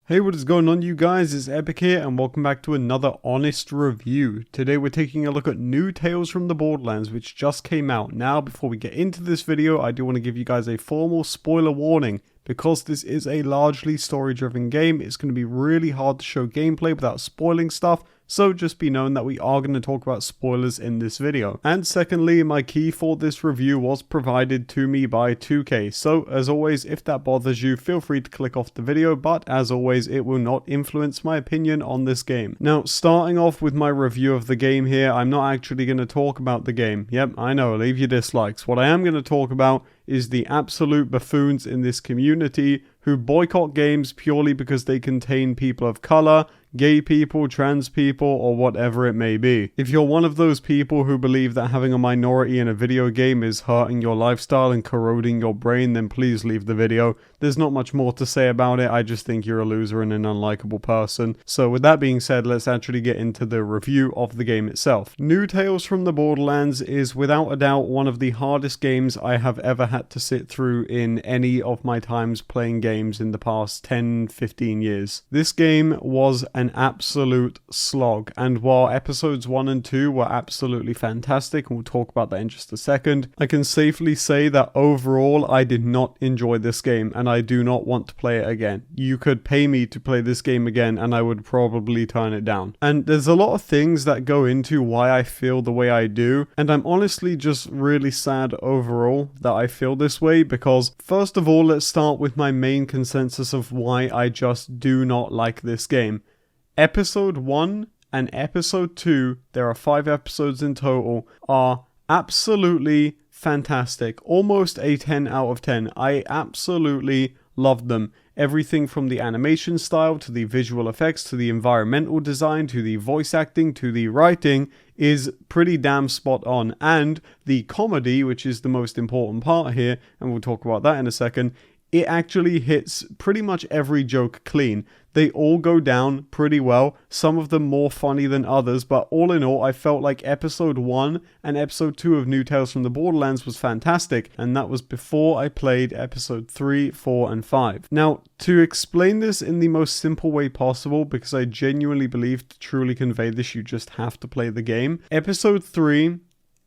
Hey, what is going on, you guys? It's Epic here, and welcome back to another honest review. Today we're taking a look at new Tales from the Borderlands, which just came out. Now, before we get into this video, I do want to give you guys a formal spoiler warning. Because this is a largely story-driven game, it's going to be really hard to show gameplay without spoiling stuff, so just be known that we are going to talk about spoilers in this video. And secondly, my key for this review was provided to me by 2K, so as always, if that bothers you, feel free to click off the video, but as always, it will not influence my opinion on this game. Now, starting off with my review of the game here, I'm not actually going to talk about the game. Yep, I know, leave your dislikes. What I am going to talk about is the absolute buffoons in this community who boycott games purely because they contain people of color, gay people, trans people, or whatever it may be. If you're one of those people who believe that having a minority in a video game is hurting your lifestyle and corroding your brain, then please leave the video. There's not much more to say about it. I just think you're a loser and an unlikable person. So with that being said, let's actually get into the review of the game itself. New Tales from the Borderlands is without a doubt one of the hardest games I have ever had to sit through in any of my times playing games in the past 10-15 years. This game was an absolute slog, and while episodes 1 and 2 were absolutely fantastic, and we'll talk about that in just a second, I can safely say that overall I did not enjoy this game, and I do not want to play it again. You could pay me to play this game again and I would probably turn it down. And there's a lot of things that go into why I feel the way I do, and I'm honestly just really sad overall that I feel this way, because first of all, let's start with my main consensus of why I just do not like this game. Episode 1 and Episode 2, there are 5 episodes in total, are absolutely fantastic. Almost a 10 out of 10. I absolutely loved them. Everything from the animation style, to the visual effects, to the environmental design, to the voice acting, to the writing is pretty damn spot on. And the comedy, which is the most important part here, and we'll talk about that in a second, it actually hits pretty much every joke clean. They all go down pretty well, some of them more funny than others, but all in all, I felt like Episode 1 and Episode 2 of New Tales from the Borderlands was fantastic, and that was before I played Episode 3, 4, and 5. Now, to explain this in the most simple way possible, because I genuinely believe to truly convey this, you just have to play the game. Episode 3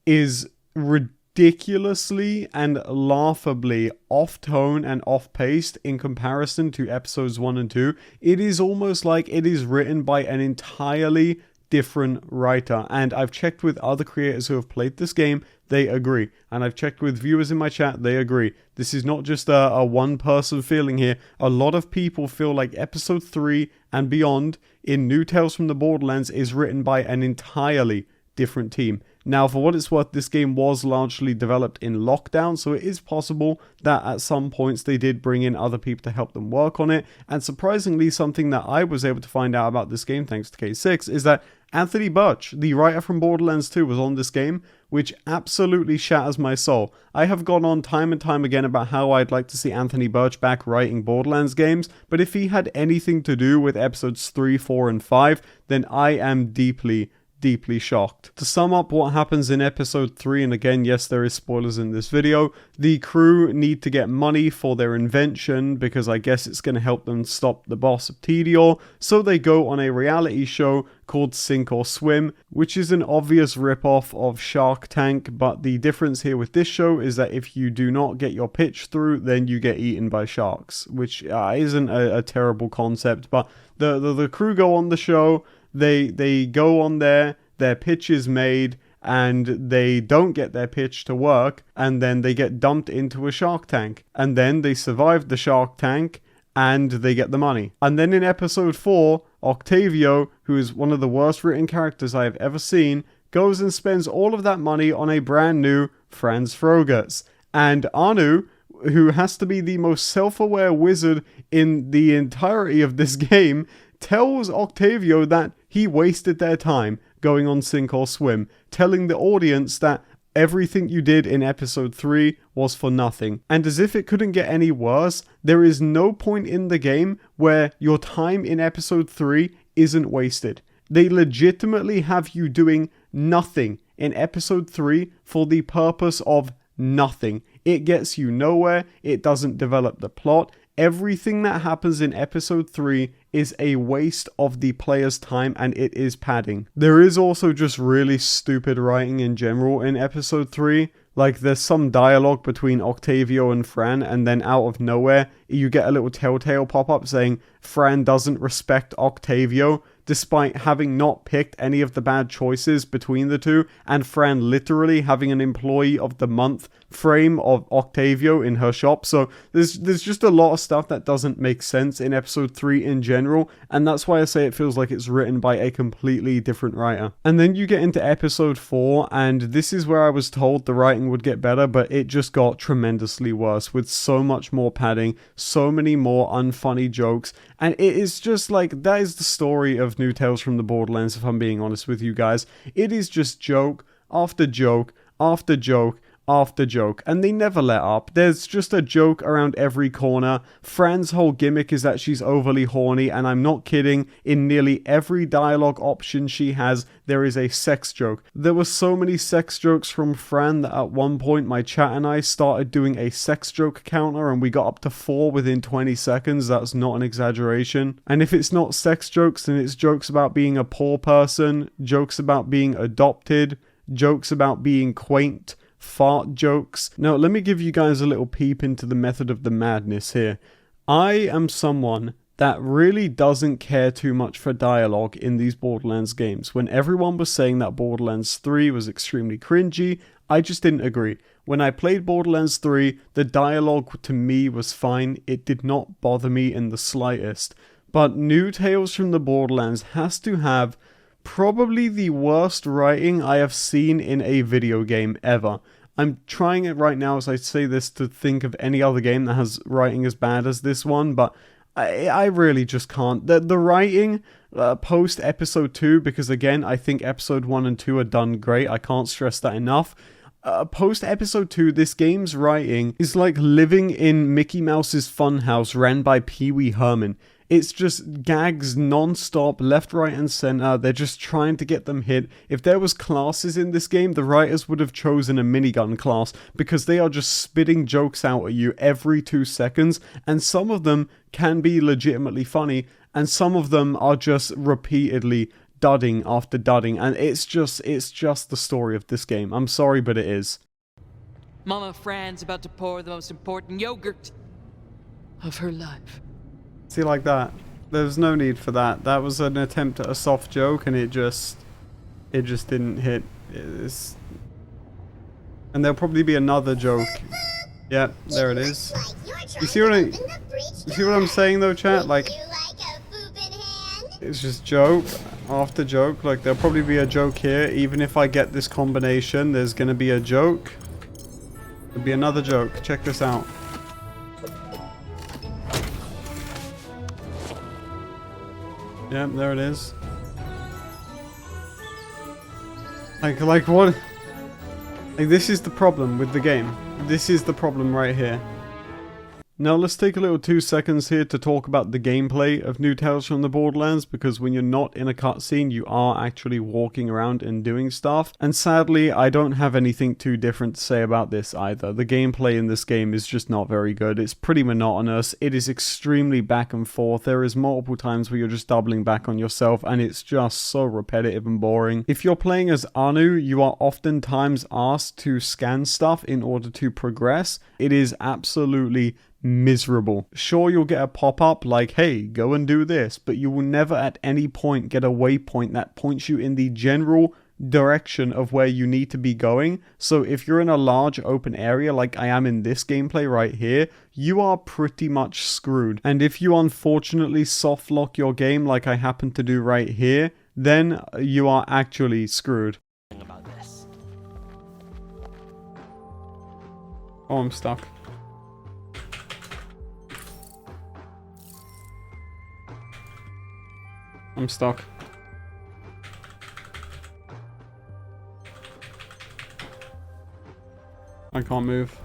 is ridiculously and laughably off-tone and off-paced in comparison to episodes 1 and 2. It is almost like it is written by an entirely different writer, and I've checked with other creators who have played this game, they agree, and I've checked with viewers in my chat, they agree. This is not just a one-person feeling here. A lot of people feel like Episode 3 and beyond in New Tales from the Borderlands is written by an entirely different team. Now, for what it's worth, this game was largely developed in lockdown, so it is possible that at some points they did bring in other people to help them work on it. And surprisingly, something that I was able to find out about this game thanks to K6 is that Anthony Birch, the writer from Borderlands 2, was on this game, which absolutely shatters my soul. I have gone on time and time again about how I'd like to see Anthony Birch back writing Borderlands games, but if he had anything to do with episodes 3, 4, and 5, then I am deeply shocked. To sum up what happens in episode 3, and again, yes, there is spoilers in this video, the crew need to get money for their invention because I guess it's going to help them stop the boss of Tedior, so they go on a reality show called Sink or Swim, which is an obvious rip-off of Shark Tank, but the difference here with this show is that if you do not get your pitch through, then you get eaten by sharks, which isn't a terrible concept, but the crew go on the show. They go on there, their pitch is made, and they don't get their pitch to work, and then they get dumped into a shark tank. And then they survive the shark tank, and they get the money. And then in episode 4, Octavio, who is one of the worst written characters I have ever seen, goes and spends all of that money on a brand new Franz Frogerts. And Anu, who has to be the most self-aware wizard in the entirety of this game, tells Octavio that he wasted their time going on Sink or Swim, telling the audience that everything you did in episode 3 was for nothing. And as if it couldn't get any worse, there is no point in the game where your time in episode 3 isn't wasted. They legitimately have you doing nothing in episode 3 for the purpose of nothing. It gets you nowhere, it doesn't develop the plot. Everything that happens in episode 3 is a waste of the player's time, and it is padding. There is also just really stupid writing in general in episode 3. Like, there's some dialogue between Octavio and Fran, and then out of nowhere, you get a little telltale pop-up saying Fran doesn't respect Octavio, despite having not picked any of the bad choices between the two, and Fran literally having an Employee of the Month frame of Octavio in her shop. So there's just a lot of stuff that doesn't make sense in episode 3 in general, and that's why I say it feels like it's written by a completely different writer. And then you get into episode 4, and this is where I was told the writing would get better, but it just got tremendously worse, with so much more padding, so many more unfunny jokes, and it is just like, that is the story of New Tales from the Borderlands, if I'm being honest with you guys. It is just joke after joke after joke after joke, and they never let up. There's just a joke around every corner. Fran's whole gimmick is that she's overly horny, and I'm not kidding. In nearly every dialogue option she has, there is a sex joke. There were so many sex jokes from Fran that at one point my chat and I started doing a sex joke counter, and we got up to 4 within 20 seconds. That's not an exaggeration. And if it's not sex jokes, then it's jokes about being a poor person, jokes about being adopted, jokes about being quaint, fart jokes. Now, let me give you guys a little peep into the method of the madness here. I am someone that really doesn't care too much for dialogue in these Borderlands games. When everyone was saying that Borderlands 3 was extremely cringy, I just didn't agree. When I played Borderlands 3, the dialogue to me was fine. It did not bother me in the slightest. But New Tales from the Borderlands has to have probably the worst writing I have seen in a video game ever. I'm trying it right now as I say this to think of any other game that has writing as bad as this one, but I really just can't. The writing post episode 2, because again, I think episode 1 and 2 are done great. I can't stress that enough. Post episode 2, this game's writing is like living in Mickey Mouse's Funhouse ran by Pee Wee Herman. It's just gags non-stop, left, right, and center. They're just trying to get them hit. If there was classes in this game, the writers would have chosen a minigun class, because they are just spitting jokes out at you every 2 seconds, and some of them can be legitimately funny, and some of them are just repeatedly dudding after dudding, and it's just the story of this game. I'm sorry, but it is. Mama Fran's about to pour the most important yogurt of her life. See, like that. There's no need for that. That was an attempt at a soft joke, and it just didn't hit. And there'll probably be another joke. Yep, there it is. You see what I'm saying though, chat? Like, it's just joke after joke. Like, there'll probably be a joke here. Even if I get this combination, there's gonna be a joke. There'll be another joke. Check this out. Yep, there it is. Like what? Like, this is the problem with the game. This is the problem right here. Now let's take a little 2 seconds here to talk about the gameplay of New Tales from the Borderlands, because when you're not in a cutscene, you are actually walking around and doing stuff. And sadly, I don't have anything too different to say about this either. The gameplay in this game is just not very good. It's pretty monotonous. It is extremely back and forth. There is multiple times where you're just doubling back on yourself, and it's just so repetitive and boring. If you're playing as Anu, you are oftentimes asked to scan stuff in order to progress. It is absolutely miserable. Sure, you'll get a pop-up like, hey, go and do this, but you will never at any point get a waypoint that points you in the general direction of where you need to be going. So if you're in a large open area like I am in this gameplay right here, you are pretty much screwed. And if you unfortunately soft lock your game like I happen to do right here, then you are actually screwed. Oh, I'm stuck. I'm stuck. I can't move.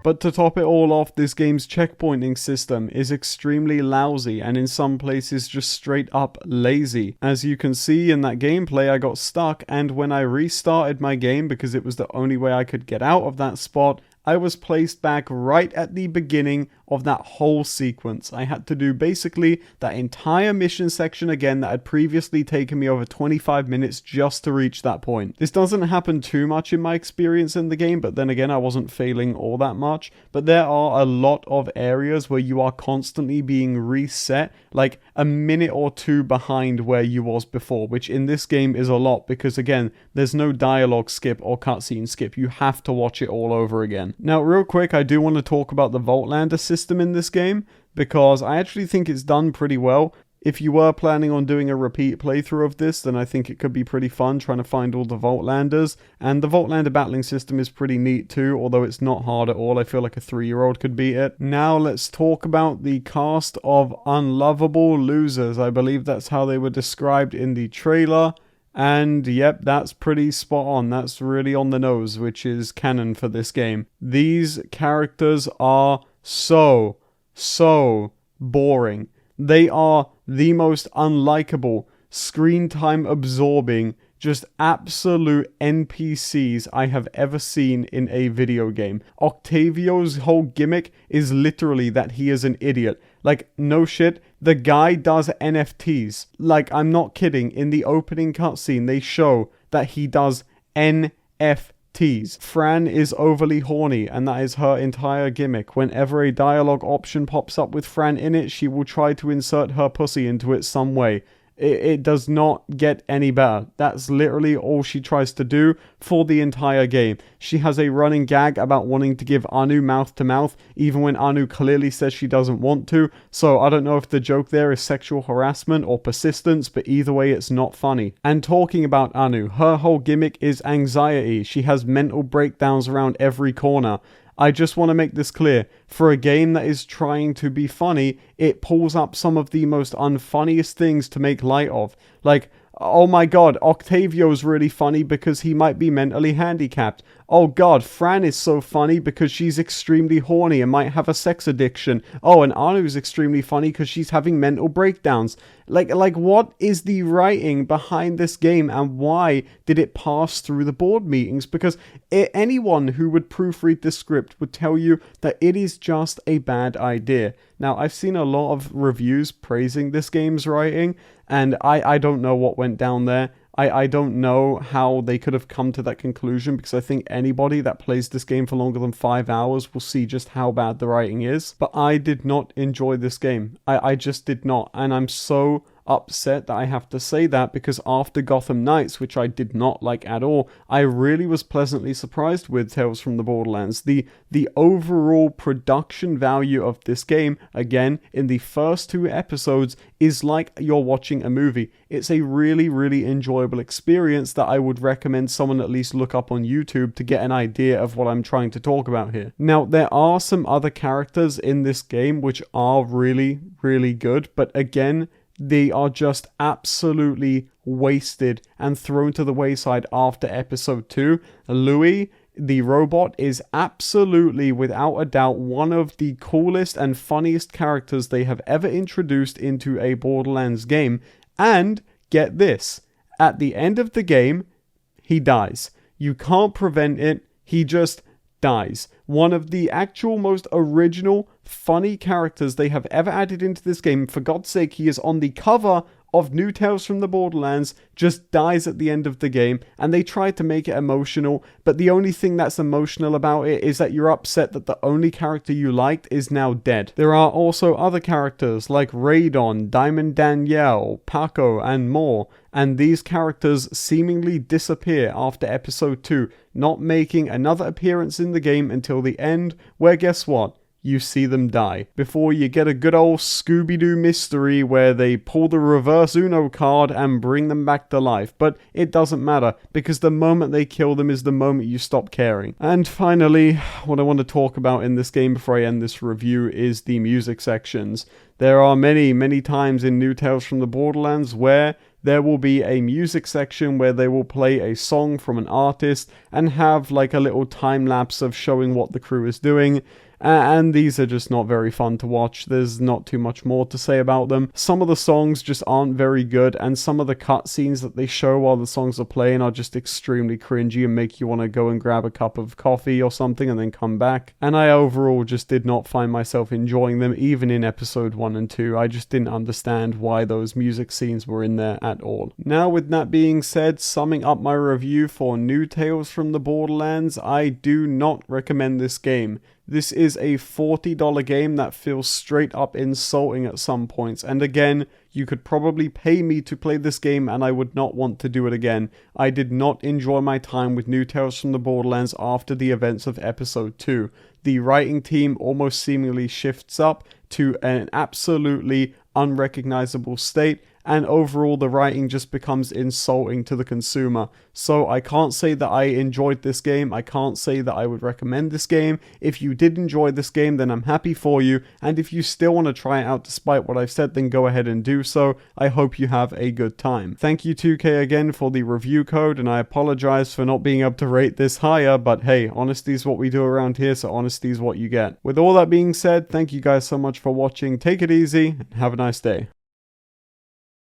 But to top it all off, this game's checkpointing system is extremely lousy, and in some places just straight up lazy. As you can see in that gameplay, I got stuck, and when I restarted my game, because it was the only way I could get out of that spot, I was placed back right at the beginning of that whole sequence. I had to do basically that entire mission section again that had previously taken me over 25 minutes just to reach that point. This doesn't happen too much in my experience in the game, but then again, I wasn't failing all that much. But there are a lot of areas where you are constantly being reset, like a minute or two behind where you was before, which in this game is a lot because again, there's no dialogue skip or cutscene skip. You have to watch it all over again. Now, real quick, I do want to talk about the Vaultlander system in this game because I actually think it's done pretty well. If you were planning on doing a repeat playthrough of this, then I think it could be pretty fun trying to find all the Vaultlanders. And the Vaultlander battling system is pretty neat too, although it's not hard at all. I feel like a 3-year-old could beat it. Now let's talk about the cast of unlovable losers. I believe that's how they were described in the trailer. And yep, that's pretty spot on. That's really on the nose, which is canon for this game. These characters are so boring. They are the most unlikable, screen time absorbing, just absolute NPCs I have ever seen in a video game. Octavio's whole gimmick is literally that he is an idiot. Like, no shit, the guy does NFTs. Like, I'm not kidding. In the opening cutscene, they show that he does NFTs. Fran is overly horny, and that is her entire gimmick. Whenever a dialogue option pops up with Fran in it, she will try to insert her pussy into it some way. It does not get any better. That's literally all she tries to do for the entire game. She has a running gag about wanting to give Anu mouth to mouth, even when Anu clearly says she doesn't want to. So I don't know if the joke there is sexual harassment or persistence, but either way, it's not funny. And talking about Anu, her whole gimmick is anxiety. She has mental breakdowns around every corner. I just want to make this clear. For a game that is trying to be funny, it pulls up some of the most unfunniest things to make light of. Like, oh my god, Octavio's really funny because he might be mentally handicapped. Oh god, Fran is so funny because she's extremely horny and might have a sex addiction. Oh, and Anu's extremely funny because she's having mental breakdowns. Like, what is the writing behind this game and why did it pass through the board meetings? Because anyone who would proofread this script would tell you that it is just a bad idea. Now, I've seen a lot of reviews praising this game's writing, and I don't know what went down there. I don't know how they could have come to that conclusion, because I think anybody that plays this game for longer than 5 hours will see just how bad the writing is. But I did not enjoy this game. I just did not. And I'm so upset that I have to say that, because after Gotham Knights, which I did not like at all, I really was pleasantly surprised with Tales from the Borderlands. The overall production value of this game, again, in the first 2 episodes, is like you're watching a movie. It's a really, really enjoyable experience that I would recommend someone at least look up on YouTube to get an idea of what I'm trying to talk about here. Now, there are some other characters in this game which are really, really good, but again, they are just absolutely wasted and thrown to the wayside after episode 2. Louis, the robot, is absolutely, without a doubt, one of the coolest and funniest characters they have ever introduced into a Borderlands game. And get this, at the end of the game, he dies. You can't prevent it. He just dies. One of the actual most original, funny characters they have ever added into this game. For God's sake, he is on the cover of New Tales from the Borderlands, just dies at the end of the game, and they tried to make it emotional, but the only thing that's emotional about it is that you're upset that the only character you liked is now dead. There are also other characters like Raydon, Diamond Danielle, Paco, and more, and these characters seemingly disappear after episode 2, not making another appearance in the game until the end, where guess what? You see them die. Before you get a good old Scooby-Doo mystery where they pull the reverse Uno card and bring them back to life. But it doesn't matter, because the moment they kill them is the moment you stop caring. And finally, what I want to talk about in this game before I end this review is the music sections. There are many, many times in New Tales from the Borderlands where there will be a music section where they will play a song from an artist and have like a little time lapse of showing what the crew is doing. and these are just not very fun to watch. There's not too much more to say about them. Some of the songs just aren't very good, and some of the cutscenes that they show while the songs are playing are just extremely cringy and make you want to go and grab a cup of coffee or something and then come back. And I overall just did not find myself enjoying them, even in episode 1 and 2. I just didn't understand why those music scenes were in there at all. Now, with that being said, summing up my review for New Tales from the Borderlands, I do not recommend this game. This is a $40 game that feels straight up insulting at some points, and again, you could probably pay me to play this game and I would not want to do it again. I did not enjoy my time with New Tales from the Borderlands after the events of episode 2. The writing team almost seemingly shifts up to an absolutely unrecognizable state, and overall the writing just becomes insulting to the consumer. So I can't say that I enjoyed this game. I can't say that I would recommend this game. If you did enjoy this game, then I'm happy for you, and if you still want to try it out despite what I've said, then go ahead and do so. I hope you have a good time. Thank you 2K again for the review code, and I apologize for not being able to rate this higher, but hey, honesty is what we do around here, so honesty is what you get. With all that being said, thank you guys so much for watching. Take it easy and have a nice day.